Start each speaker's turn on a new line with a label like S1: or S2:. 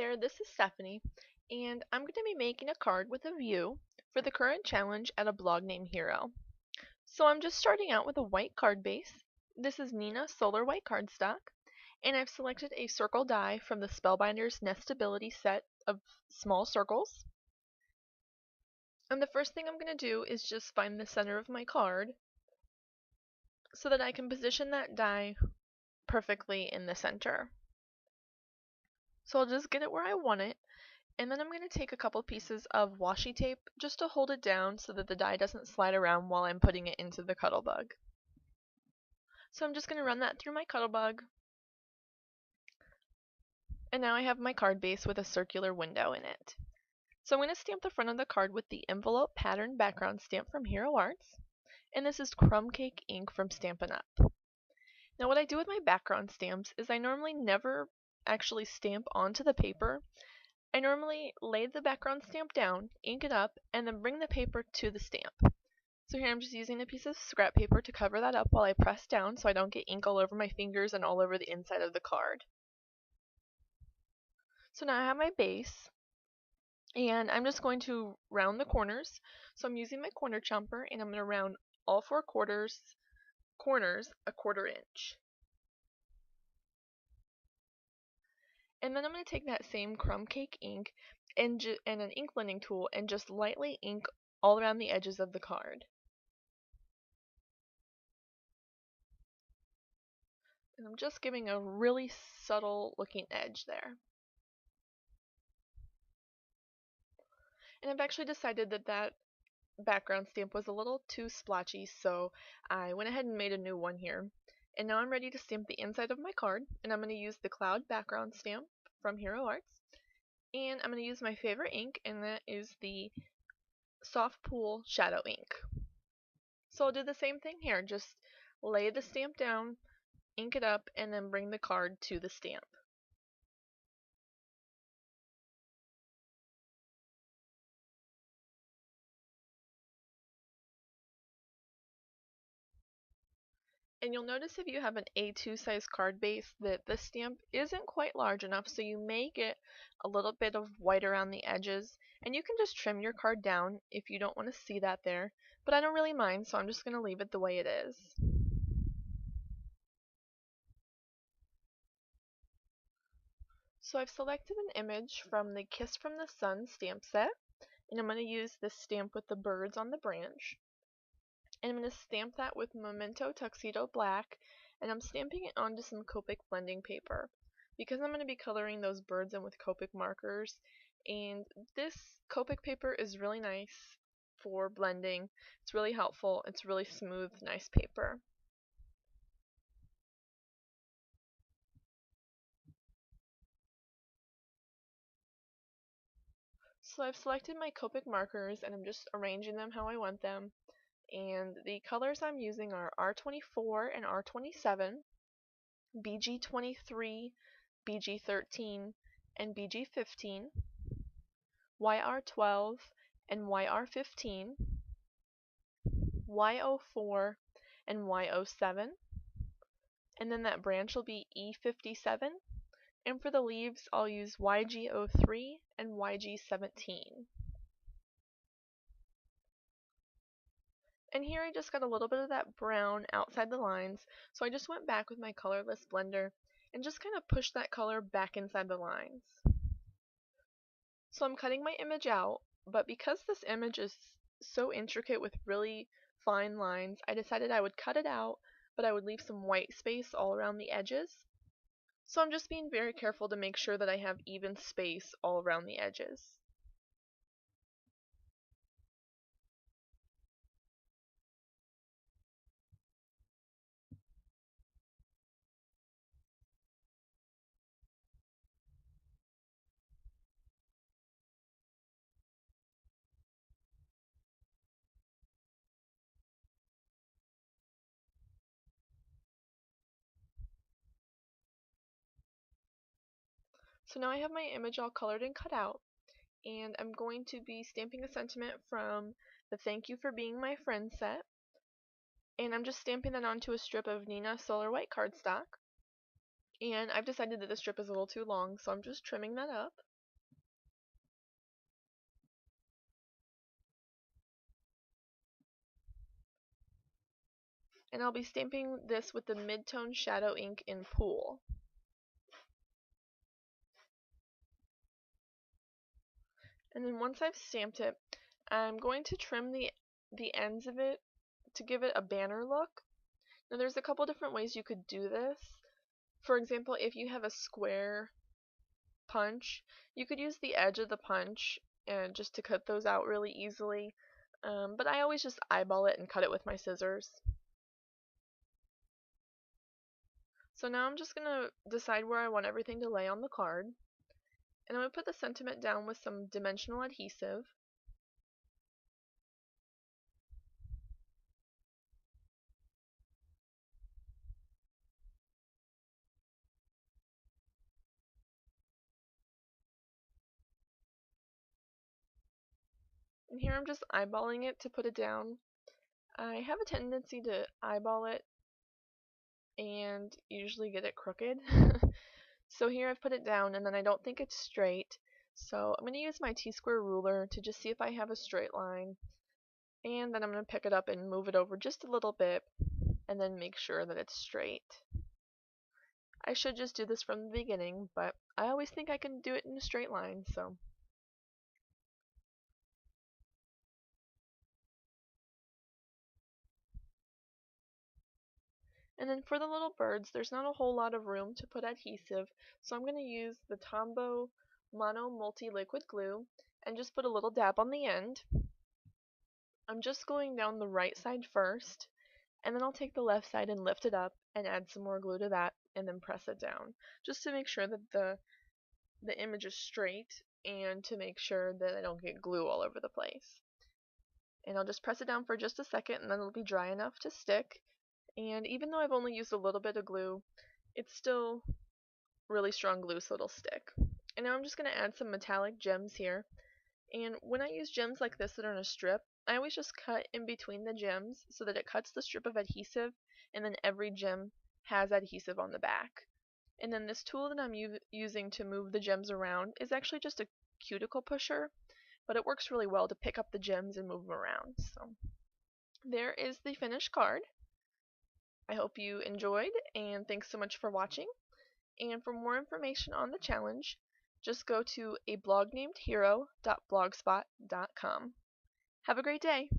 S1: there, this is Stephanie, and I'm going to be making a card with a view for the current challenge at a blog named Hero. So I'm just starting out with a white card base. This is Nina Solar White Cardstock, and I've selected a circle die from the Spellbinder's Nestability set of small circles. And the first thing I'm going to do is just find the center of my card so that I can position that die perfectly in the center. So I'll just get it where I want it. And then I'm going to take a couple pieces of washi tape just to hold it down so that the die doesn't slide around while I'm putting it into the Cuttlebug. So I'm just going to run that through my Cuttlebug. And now I have my card base with a circular window in it. So I'm going to stamp the front of the card with the envelope pattern background stamp from Hero Arts. And this is Crumb Cake ink from Stampin' Up! Now what I do with my background stamps is I normally never actually stamp onto the paper. I normally lay the background stamp down, ink it up, and then bring the paper to the stamp. So here I'm just using a piece of scrap paper to cover that up while I press down so I don't get ink all over my fingers and all over the inside of the card. So now I have my base, and I'm just going to round the corners. So I'm using my corner chomper, and I'm going to round all four corners a 1/4 inch. And then I'm going to take that same crumb cake ink and an ink blending tool and just lightly ink all around the edges of the card. And I'm just giving a really subtle looking edge there. And I've actually decided that that background stamp was a little too splotchy, so I went ahead and made a new one here. And now I'm ready to stamp the inside of my card, and I'm going to use the cloud background stamp from Hero Arts. And I'm going to use my favorite ink, and that is the Soft Pool Shadow ink. So I'll do the same thing here, just lay the stamp down, ink it up, and then bring the card to the stamp. And you'll notice if you have an A2 size card base that the stamp isn't quite large enough, so you may get a little bit of white around the edges, and you can just trim your card down if you don't want to see that there, but I don't really mind, so I'm just going to leave it the way it is. So I've selected an image from the Kiss from the Sun stamp set, and I'm going to use this stamp with the birds on the branch. And I'm going to stamp that with Memento Tuxedo Black, and I'm stamping it onto some Copic blending paper because I'm going to be coloring those birds in with Copic markers, and this Copic paper is really nice for blending. It's really helpful. It's really smooth, nice paper. So I've selected my Copic markers and I'm just arranging them how I want them. And the colors I'm using are R24 and R27, BG23, BG13, and BG15, YR12 and YR15, Y04 and Y07, and then that branch will be E57, and for the leaves I'll use YG03 and YG17. And here I just got a little bit of that brown outside the lines, so I just went back with my colorless blender and just kind of pushed that color back inside the lines. So I'm cutting my image out, but because this image is so intricate with really fine lines, I decided I would cut it out, but I would leave some white space all around the edges. So I'm just being very careful to make sure that I have even space all around the edges. So now I have my image all colored and cut out, and I'm going to be stamping a sentiment from the Thank You for Being My Friend set, and I'm just stamping that onto a strip of Nina Solar White cardstock, and I've decided that the strip is a little too long, so I'm just trimming that up. And I'll be stamping this with the mid-tone shadow ink in Pool. And then once I've stamped it, I'm going to trim the ends of it to give it a banner look. Now there's a couple different ways you could do this. For example, if you have a square punch, you could use the edge of the punch and just to cut those out really easily. But I always just eyeball it and cut it with my scissors. So now I'm just going to decide where I want everything to lay on the card. And I'm going to put the sentiment down with some dimensional adhesive. And here I'm just eyeballing it to put it down. I have a tendency to eyeball it and usually get it crooked. So here I've put it down and then I don't think it's straight. So I'm going to use my T-square ruler to just see if I have a straight line. And then I'm going to pick it up and move it over just a little bit and then make sure that it's straight. I should just do this from the beginning, but I always think I can do it in a straight line, so. And then for the little birds, there's not a whole lot of room to put adhesive, so I'm going to use the Tombow Mono Multi-Liquid Glue and just put a little dab on the end. I'm just going down the right side first, and then I'll take the left side and lift it up and add some more glue to that and then press it down, just to make sure that the image is straight and to make sure that I don't get glue all over the place. And I'll just press it down for just a second and then it'll be dry enough to stick. And even though I've only used a little bit of glue, it's still really strong glue, so it'll stick. And now I'm just going to add some metallic gems here. And when I use gems like this that are in a strip, I always just cut in between the gems so that it cuts the strip of adhesive, and then every gem has adhesive on the back. And then this tool that I'm using to move the gems around is actually just a cuticle pusher, but it works really well to pick up the gems and move them around. So there is the finished card. I hope you enjoyed, and thanks so much for watching. And for more information on the challenge, just go to ablognamed.hero.blogspot.com. Have a great day!